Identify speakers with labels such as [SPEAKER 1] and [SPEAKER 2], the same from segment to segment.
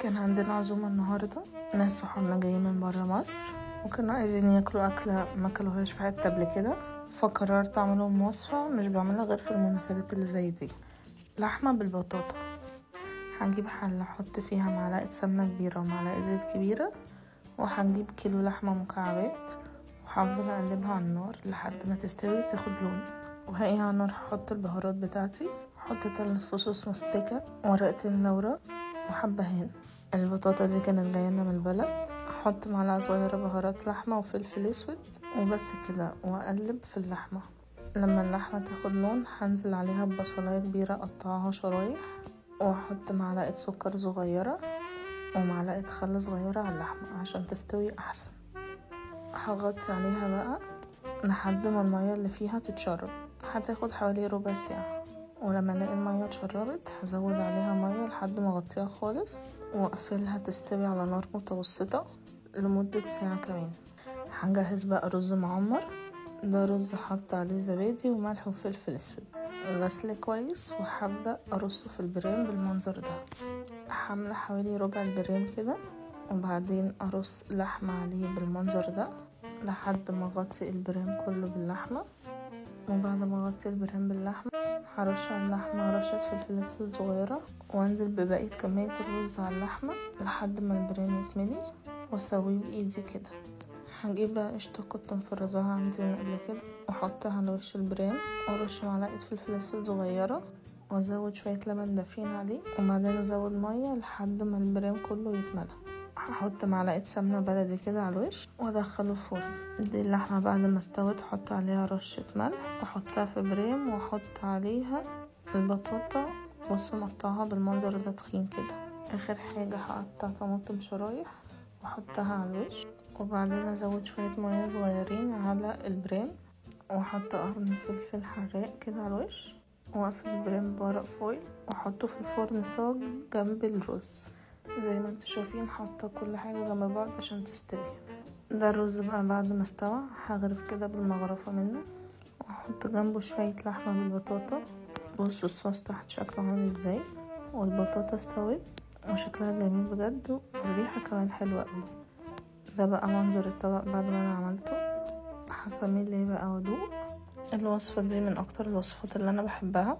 [SPEAKER 1] كان عندنا عزومة النهاردة، ناس صحابنا جايين من برا مصر وكانوا عايزين ياكلوا أكلة ما كلوهاش في حتة قبل كده، فقررت أعملهم وصفة مش بعملها غير في المناسبات اللي زي دي. لحمة بالبطاطا. هنجيب حلة احط فيها معلقة سمنة كبيرة ومعلقة زيت كبيرة، وهنجيب كيلو لحمة مكعبات وهفضل اقلبها على النار لحد ما تستوي وتاخد لون. وهي على النار هحط البهارات بتاعتي، هحط 3 فصوص مستكة، ورقتين لورا، وحبهان. البطاطا دي كانت جاية من البلد. احط معلقة صغيرة بهارات لحمة وفلفل اسود وبس كده، واقلب في اللحمة. لما اللحمة تاخد لون هنزل عليها ببصلاية كبيرة اقطعها شرايح، واحط معلقة سكر صغيرة ومعلقة خل صغيرة على اللحمة عشان تستوي احسن. هغطي عليها بقى لحد ما المية اللي فيها تتشرب، هتاخد حوالي ربع ساعة. ولما الاقي المية اتشربت هزود عليها مية لحد ما اغطيها خالص واقفلها تستوي على نار متوسطة لمدة ساعة كمان. هنجهز بقى رز معمر. ده رز حط عليه زبادي وملح وفلفل اسود، غسله كويس، وهبدأ ارصه في البرام بالمنظر ده. حاملة حوالي ربع البرام كده، وبعدين ارص لحمة عليه بالمنظر ده لحد ما اغطي البرام كله باللحمة. وبعد ما اغطي البرام باللحمة هرش على اللحمة رشة فلفل اسود صغيرة، وانزل ببقية كمية الرز على اللحمة لحد ما البرام يتملي، واسويه بايدي كده. هجيب بقى قشطة كنت مفرزاها عندي من قبل كده واحطها على وش البرام، وارش معلقة فلفل اسود صغيرة، وازود شوية لبن دافين عليه، وبعدين ازود مية لحد ما البرام كله يتملى. هحط معلقة سمنة بلدي كده على الوش وادخله الفرن. دي اللحمة بعد ما استوت احط عليها رشة ملح واحطها في برام، واحط عليها البطاطا بص مقطعها بالمنظر ده تخين كده. اخر حاجة هقطع طماطم شرايح واحطها على الوش، وبعدين ازود شوية مية صغيرين على البرام، واحط قرن فلفل حراق كده على الوش، واقفل البرام بورق فويل واحطه في الفرن صاج جنب الرز. زي ما انتوا شايفين حاطه كل حاجه جنب بعض عشان تستوي. ده الرز بقى بعد ما استوى هغرف كده بالمغرفه منه، واحط جنبه شويه لحمه بالبطاطا. بصوا الصوص تحت شكله عامل ازاي، والبطاطا استوت وشكلها جميل بجد، والريحه كمان حلوه قوي. ده بقى منظر الطبق بعد ما انا عملته. هسميه ليه بقى وادوق. الوصفه دي من اكتر الوصفات اللي انا بحبها.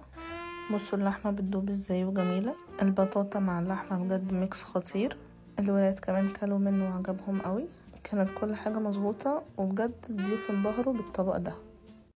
[SPEAKER 1] بصوا اللحمة بتدوب ازاي وجميلة، البطاطا مع اللحمة بجد ميكس خطير. الولاد كمان كلوا منه وعجبهم قوي، كانت كل حاجة مظبوطة، وبجد الضيوف انبهروا بالطبق ده.